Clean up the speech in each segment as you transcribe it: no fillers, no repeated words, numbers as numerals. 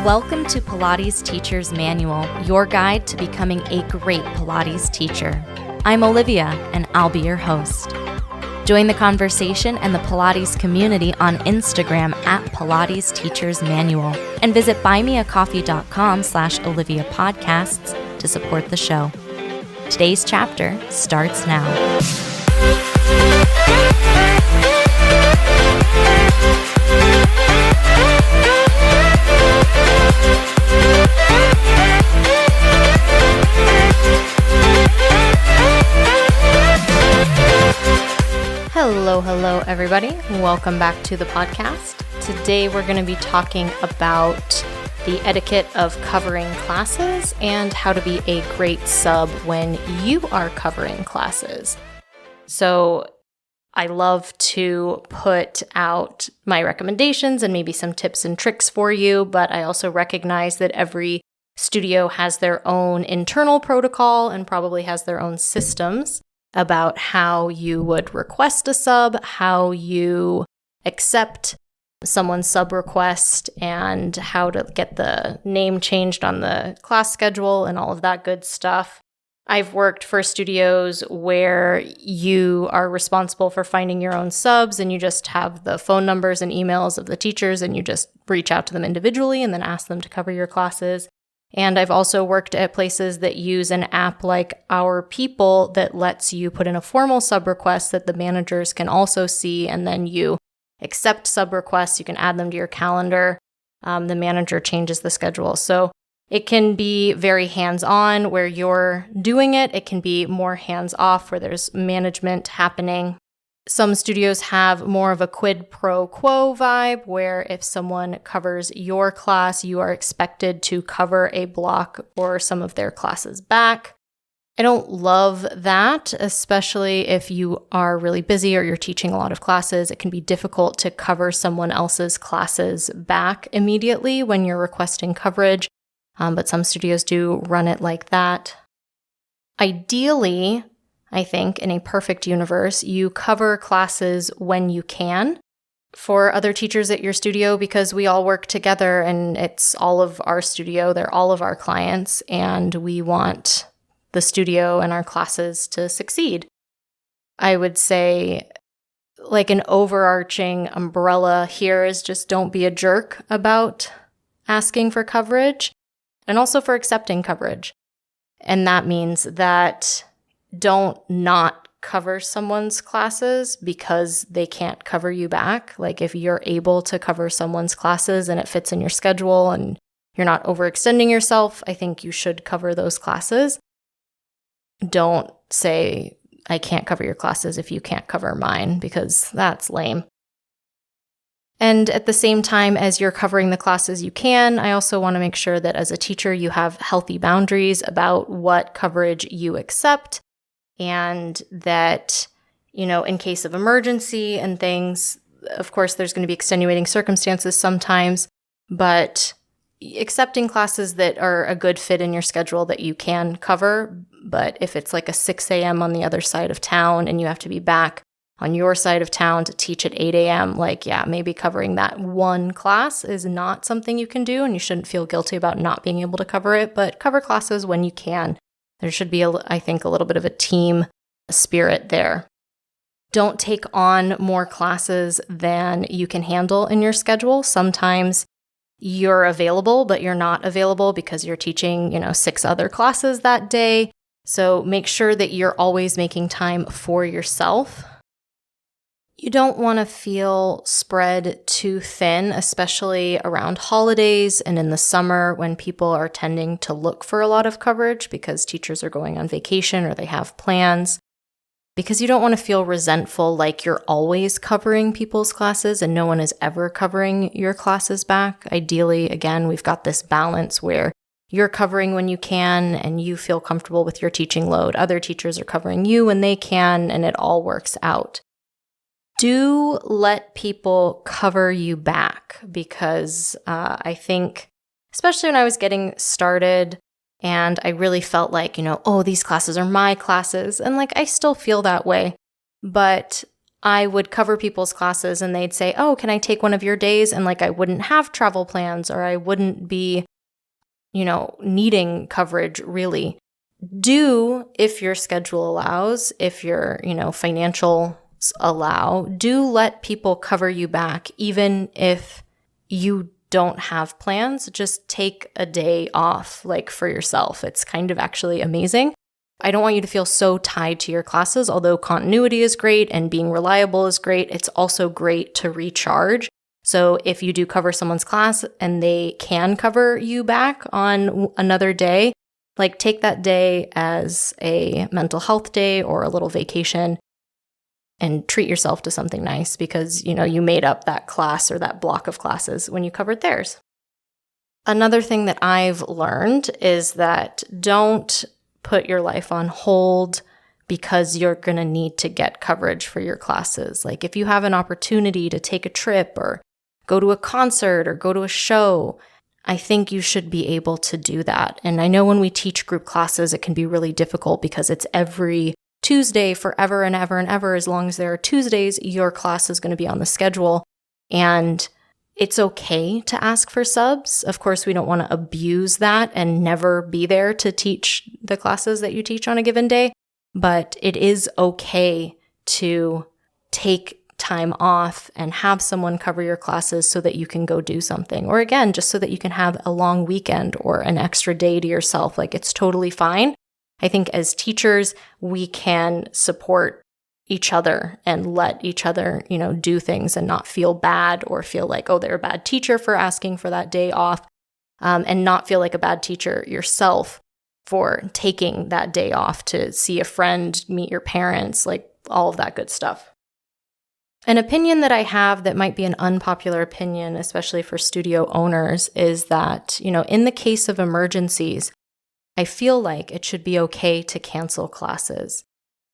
Welcome to Pilates Teacher's Manual, your guide to becoming a great Pilates teacher. I'm Olivia, and I'll be your host. Join the conversation and the Pilates community on Instagram at Pilates Teacher's Manual, and visit buymeacoffee.com/Olivia Podcasts to support the show. Today's chapter starts now. Hello, everybody. Welcome back to the podcast. Today, we're going to be talking about the etiquette of covering classes and how to be a great sub when you are covering classes. So, I love to put out my recommendations and maybe some tips and tricks for you, but I also recognize that every studio has their own internal protocol and probably has their own systems about how you would request a sub, how you accept someone's sub request, and how to get the name changed on the class schedule and all of that good stuff. I've worked for studios where you are responsible for finding your own subs and you just have the phone numbers and emails of the teachers and you just reach out to them individually and then ask them to cover your classes. And I've also worked at places that use an app like Our People that lets you put in a formal sub request that the managers can also see, and then you accept sub requests. You can add them to your calendar. The manager changes the schedule. So it can be very hands-on where you're doing it. It can be more hands-off where there's management happening. Some studios have more of a quid pro quo vibe where if someone covers your class, you are expected to cover a block or some of their classes back. I don't love that, especially if you are really busy or you're teaching a lot of classes. It can be difficult to cover someone else's classes back immediately when you're requesting coverage, but some studios do run it like that. Ideally, I think in a perfect universe, you cover classes when you can for other teachers at your studio because we all work together and it's all of our studio. They're all of our clients and we want the studio and our classes to succeed. I would say like an overarching umbrella here is just don't be a jerk about asking for coverage and also for accepting coverage. And that means that don't not cover someone's classes because they can't cover you back. Like if you're able to cover someone's classes and it fits in your schedule and you're not overextending yourself, I think you should cover those classes. Don't say, I can't cover your classes if you can't cover mine, because that's lame. And at the same time as you're covering the classes you can, I also want to make sure that as a teacher, you have healthy boundaries about what coverage you accept. And that, in case of emergency and things, of course, there's going to be extenuating circumstances sometimes, but accepting classes that are a good fit in your schedule that you can cover. But if it's like a 6 a.m. on the other side of town and you have to be back on your side of town to teach at 8 a.m., maybe covering that one class is not something you can do, and you shouldn't feel guilty about not being able to cover it, but cover classes when you can. There should be, I think, a little bit of a team spirit there. Don't take on more classes than you can handle in your schedule. Sometimes you're available, but you're not available because you're teaching, 6 other classes that day. So make sure that you're always making time for yourself. You don't want to feel spread too thin, especially around holidays and in the summer when people are tending to look for a lot of coverage because teachers are going on vacation or they have plans. Because you don't want to feel resentful like you're always covering people's classes and no one is ever covering your classes back. Ideally, again, we've got this balance where you're covering when you can and you feel comfortable with your teaching load. Other teachers are covering you when they can, and it all works out. Do let people cover you back because I think, especially when I was getting started and I really felt like, these classes are my classes. And I still feel that way. But I would cover people's classes and they'd say, oh, can I take one of your days? And like I wouldn't have travel plans or I wouldn't be, needing coverage really. Do, if your schedule allows, if your, financials allow, do let people cover you back, even if you don't have plans. Just take a day off, like for yourself. It's kind of actually amazing. I don't want you to feel so tied to your classes, although continuity is great and being reliable is great. It's also great to recharge. So if you do cover someone's class and they can cover you back on another day, like take that day as a mental health day or a little vacation and treat yourself to something nice because, you made up that class or that block of classes when you covered theirs. Another thing that I've learned is that don't put your life on hold because you're going to need to get coverage for your classes. Like if you have an opportunity to take a trip or go to a concert or go to a show, I think you should be able to do that. And I know when we teach group classes, it can be really difficult because it's every Tuesday forever and ever and ever. As long as there are Tuesdays, your class is going to be on the schedule. And it's okay to ask for subs. Of course, we don't want to abuse that and never be there to teach the classes that you teach on a given day. But it is okay to take time off and have someone cover your classes so that you can go do something. Or again, just so that you can have a long weekend or an extra day to yourself. Like it's totally fine. I think as teachers, we can support each other and let each other, do things and not feel bad or feel like, oh, they're a bad teacher for asking for that day off, and not feel like a bad teacher yourself for taking that day off to see a friend, meet your parents, like all of that good stuff. An opinion that I have that might be an unpopular opinion, especially for studio owners, is that, in the case of emergencies, I feel like it should be okay to cancel classes.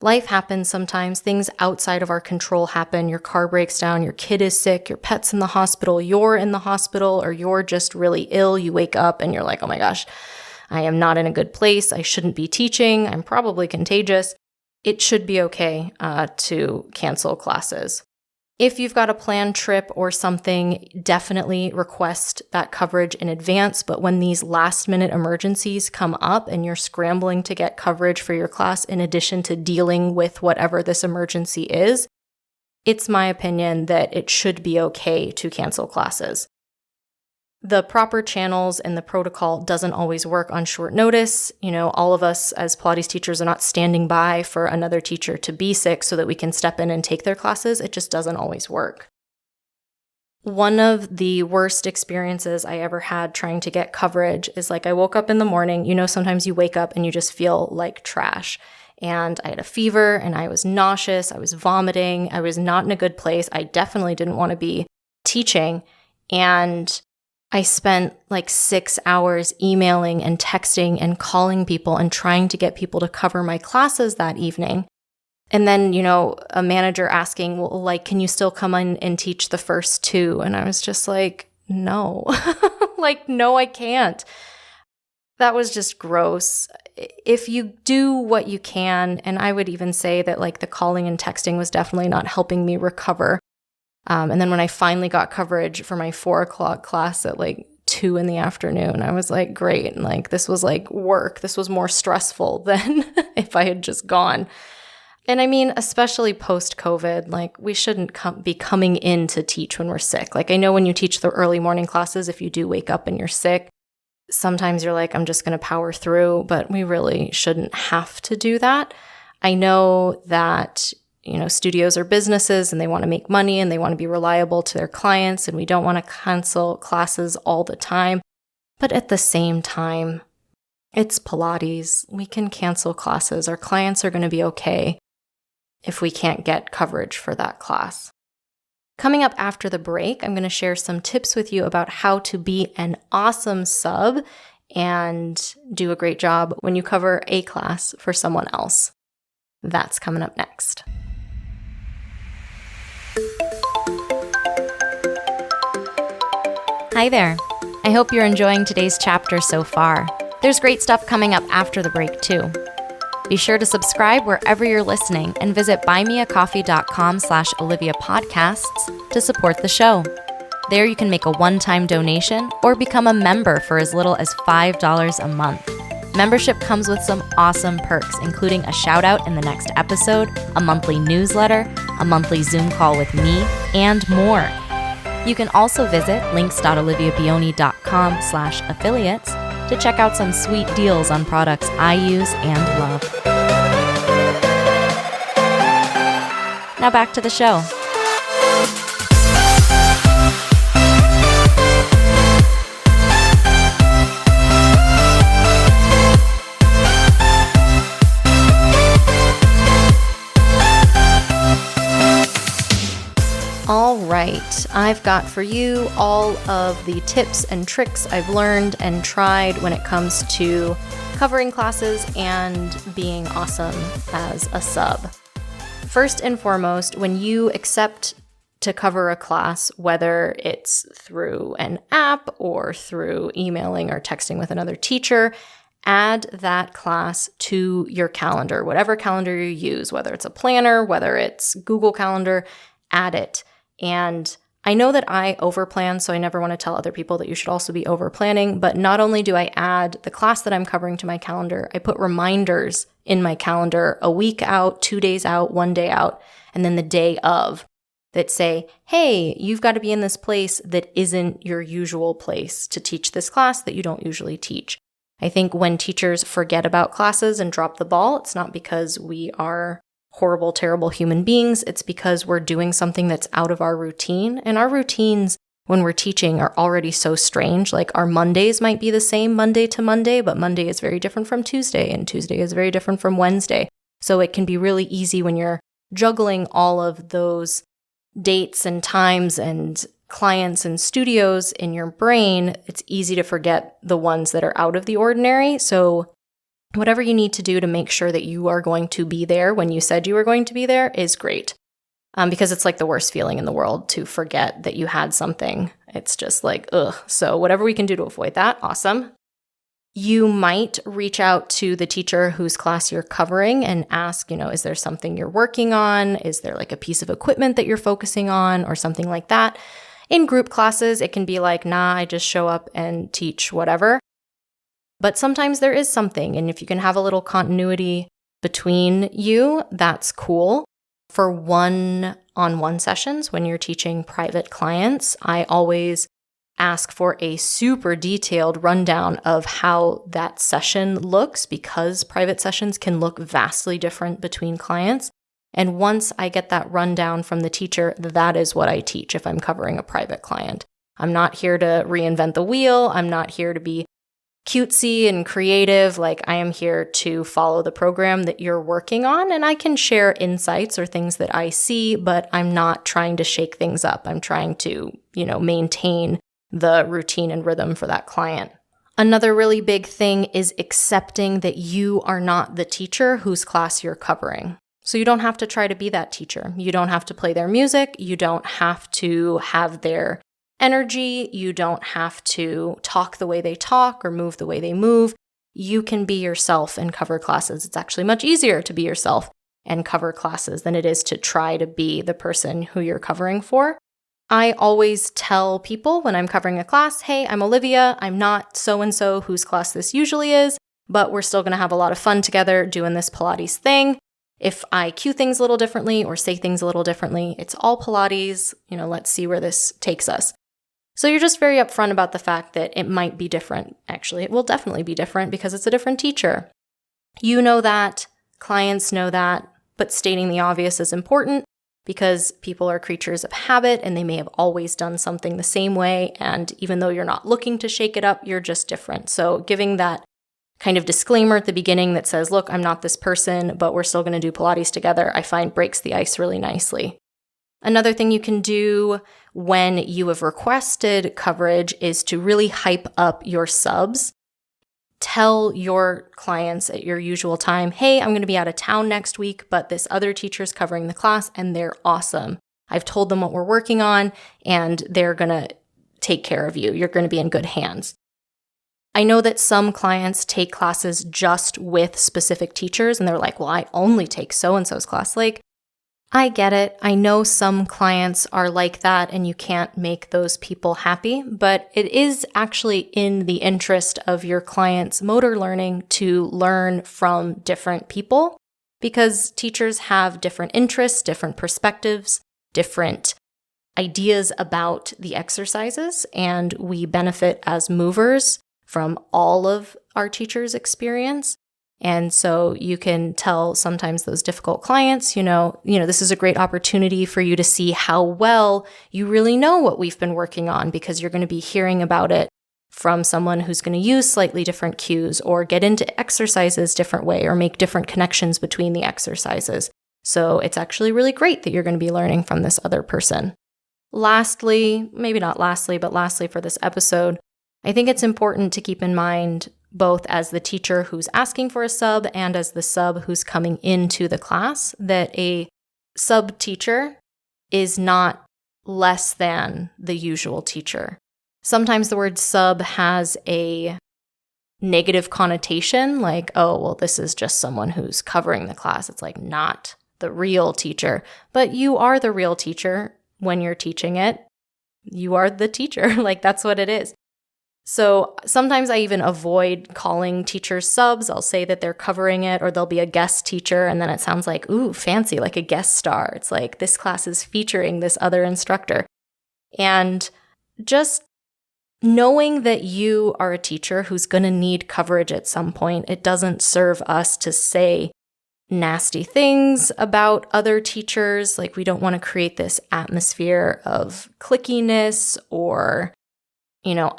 Life happens sometimes. Things outside of our control happen. Your car breaks down, your kid is sick, your pet's in the hospital, you're in the hospital, or you're just really ill. You wake up and you're like, oh my gosh, I am not in a good place. I shouldn't be teaching. I'm probably contagious. It should be okay to cancel classes. If you've got a planned trip or something, definitely request that coverage in advance. But when these last minute emergencies come up and you're scrambling to get coverage for your class in addition to dealing with whatever this emergency is, it's my opinion that it should be okay to cancel classes. The proper channels and the protocol doesn't always work on short notice. All of us as Pilates teachers are not standing by for another teacher to be sick so that we can step in and take their classes. It just doesn't always work. One of the worst experiences I ever had trying to get coverage is I woke up in the morning. Sometimes you wake up and you just feel like trash. And I had a fever and I was nauseous. I was vomiting. I was not in a good place. I definitely didn't want to be teaching. And I spent 6 hours emailing and texting and calling people and trying to get people to cover my classes that evening. And then, a manager asking, well, can you still come in and teach the first 2? And I was just like, no, no, I can't. That was just gross. If you do what you can, and I would even say that the calling and texting was definitely not helping me recover. And then when I finally got coverage for my 4:00 class at 2 in the afternoon, I was like, great. And this was work. This was more stressful than if I had just gone. And I mean, especially post-COVID, we shouldn't be coming in to teach when we're sick. I know when you teach the early morning classes, if you do wake up and you're sick, sometimes you're I'm just going to power through, but we really shouldn't have to do that. I know that studios are businesses and they want to make money and they want to be reliable to their clients, and we don't want to cancel classes all the time. But at the same time, it's Pilates. We can cancel classes. Our clients are going to be okay if we can't get coverage for that class. Coming up after the break, I'm going to share some tips with you about how to be an awesome sub and do a great job when you cover a class for someone else. That's coming up next. Hi there. I hope you're enjoying today's chapter so far. There's great stuff coming up after the break too. Be sure to subscribe wherever you're listening and visit buymeacoffee.com/Olivia Podcasts to support the show. There you can make a one-time donation or become a member for as little as $5 a month. Membership comes with some awesome perks, including a shout out in the next episode, a monthly newsletter, a monthly Zoom call with me, and more. You can also visit links.oliviabioni.com/affiliates to check out some sweet deals on products I use and love. Now back to the show. All right, I've got for you all of the tips and tricks I've learned and tried when it comes to covering classes and being awesome as a sub. First and foremost, when you accept to cover a class, whether it's through an app or through emailing or texting with another teacher, add that class to your calendar, whatever calendar you use, whether it's a planner, whether it's Google Calendar, add it. And I know that I overplan, so I never want to tell other people that you should also be overplanning, but not only do I add the class that I'm covering to my calendar, I put reminders in my calendar a week out, 2 days out, 1 day out, and then the day of that say, hey, you've got to be in this place that isn't your usual place to teach this class that you don't usually teach. I think when teachers forget about classes and drop the ball, it's not because we are horrible, terrible human beings. It's because we're doing something that's out of our routine. And our routines when we're teaching are already so strange. Like our Mondays might be the same Monday to Monday, but Monday is very different from Tuesday, and Tuesday is very different from Wednesday. So it can be really easy when you're juggling all of those dates and times and clients and studios in your brain. It's easy to forget the ones that are out of the ordinary. So whatever you need to do to make sure that you are going to be there when you said you were going to be there is great. Because it's like the worst feeling in the world to forget that you had something. It's just like, ugh. So whatever we can do to avoid that, awesome. You might reach out to the teacher whose class you're covering and ask, is there something you're working on? Is there like a piece of equipment that you're focusing on or something like that? In group classes, it can be like, nah, I just show up and teach whatever. But sometimes there is something, and if you can have a little continuity between you, that's cool. For one-on-one sessions, when you're teaching private clients, I always ask for a super detailed rundown of how that session looks, because private sessions can look vastly different between clients. And once I get that rundown from the teacher, that is what I teach if I'm covering a private client. I'm not here to reinvent the wheel. I'm not here to be cutesy and creative. Like, I am here to follow the program that you're working on, and I can share insights or things that I see, but I'm not trying to shake things up. I'm trying to, maintain the routine and rhythm for that client. Another really big thing is accepting that you are not the teacher whose class you're covering. So you don't have to try to be that teacher. You don't have to play their music. You don't have to have their energy. You don't have to talk the way they talk or move the way they move. You can be yourself and cover classes. It's actually much easier to be yourself and cover classes than it is to try to be the person who you're covering for. I always tell people when I'm covering a class, hey, I'm Olivia. I'm not so-and-so whose class this usually is, but we're still going to have a lot of fun together doing this Pilates thing. If I cue things a little differently or say things a little differently, it's all Pilates. Let's see where this takes us. So you're just very upfront about the fact that it might be different. Actually, it will definitely be different because it's a different teacher. You know that, clients know that, but stating the obvious is important because people are creatures of habit and they may have always done something the same way. And even though you're not looking to shake it up, you're just different. So giving that kind of disclaimer at the beginning that says, look, I'm not this person, but we're still going to do Pilates together, I find breaks the ice really nicely. Another thing you can do when you have requested coverage is to really hype up your subs. Tell your clients at your usual time, hey, I'm going to be out of town next week, but this other teacher's covering the class and they're awesome. I've told them what we're working on and they're going to take care of you. You're going to be in good hands. I know that some clients take classes just with specific teachers and they're like, well, I only take so-and-so's class. Like, I get it. I know some clients are like that and you can't make those people happy, but it is actually in the interest of your client's motor learning to learn from different people because teachers have different interests, different perspectives, different ideas about the exercises, and we benefit as movers from all of our teachers' experience. And so you can tell sometimes those difficult clients, this is a great opportunity for you to see how well you really know what we've been working on because you're going to be hearing about it from someone who's going to use slightly different cues or get into exercises different way or make different connections between the exercises. So it's actually really great that you're going to be learning from this other person. Lastly, maybe not lastly, but lastly for this episode, I think it's important to keep in mind both as the teacher who's asking for a sub and as the sub who's coming into the class, that a sub teacher is not less than the usual teacher. Sometimes the word sub has a negative connotation, like, oh, well, this is just someone who's covering the class. It's like not the real teacher, but you are the real teacher when you're teaching it. You are the teacher, like that's what it is. So sometimes I even avoid calling teachers subs. I'll say that they're covering it or they'll be a guest teacher and then it sounds like, ooh, fancy, like a guest star. It's like this class is featuring this other instructor. And just knowing that you are a teacher who's going to need coverage at some point, it doesn't serve us to say nasty things about other teachers. Like we don't want to create this atmosphere of clickiness or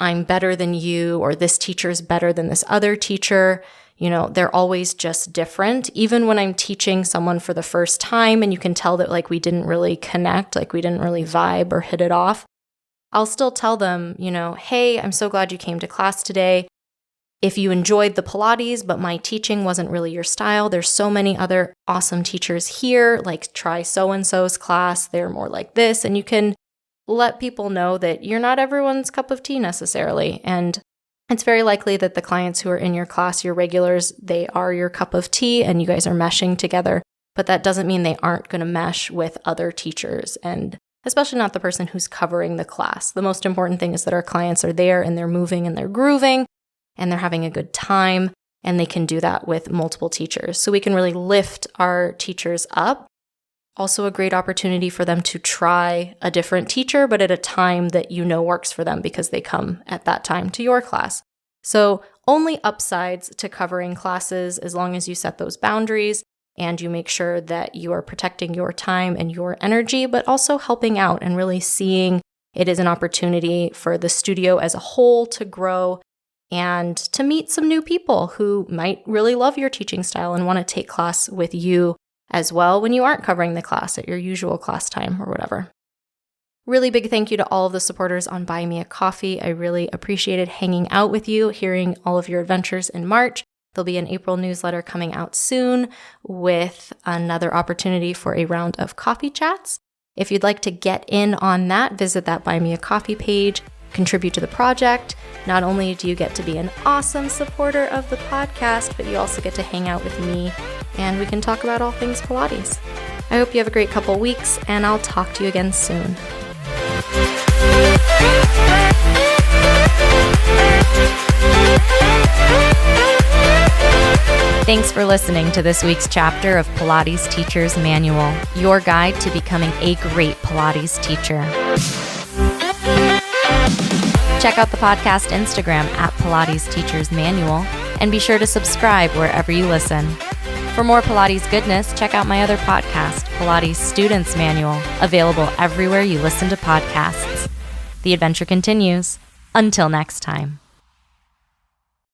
I'm better than you, or this teacher's better than this other teacher. They're always just different. Even when I'm teaching someone for the first time and you can tell that like we didn't really connect, like we didn't really vibe or hit it off, I'll still tell them, hey, I'm so glad you came to class today. If you enjoyed the Pilates, but my teaching wasn't really your style, there's so many other awesome teachers here, like try so-and-so's class. They're more like this. And you can let people know that you're not everyone's cup of tea necessarily. And it's very likely that the clients who are in your class, your regulars, they are your cup of tea and you guys are meshing together. But that doesn't mean they aren't going to mesh with other teachers, and especially not the person who's covering the class. The most important thing is that our clients are there and they're moving and they're grooving and they're having a good time, and they can do that with multiple teachers. So we can really lift our teachers up. Also a great opportunity for them to try a different teacher, but at a time that works for them because they come at that time to your class. So only upsides to covering classes as long as you set those boundaries and you make sure that you are protecting your time and your energy, but also helping out and really seeing it as an opportunity for the studio as a whole to grow and to meet some new people who might really love your teaching style and want to take class with you as well when you aren't covering the class at your usual class time or whatever. Really big thank you to all of the supporters on Buy Me a Coffee. I really appreciated hanging out with you, hearing all of your adventures in March. There'll be an April newsletter coming out soon with another opportunity for a round of coffee chats. If you'd like to get in on that, visit that Buy Me a Coffee page, contribute to the project. Not only do you get to be an awesome supporter of the podcast, but you also get to hang out with me and we can talk about all things Pilates. I hope you have a great couple weeks, and I'll talk to you again soon. Thanks for listening to this week's chapter of Pilates Teacher's Manual, your guide to becoming a great Pilates teacher. Check out the podcast Instagram at Pilates Teacher's Manual, and be sure to subscribe wherever you listen. For more Pilates goodness, check out my other podcast, Pilates Student's Manual, available everywhere you listen to podcasts. The adventure continues. Until next time.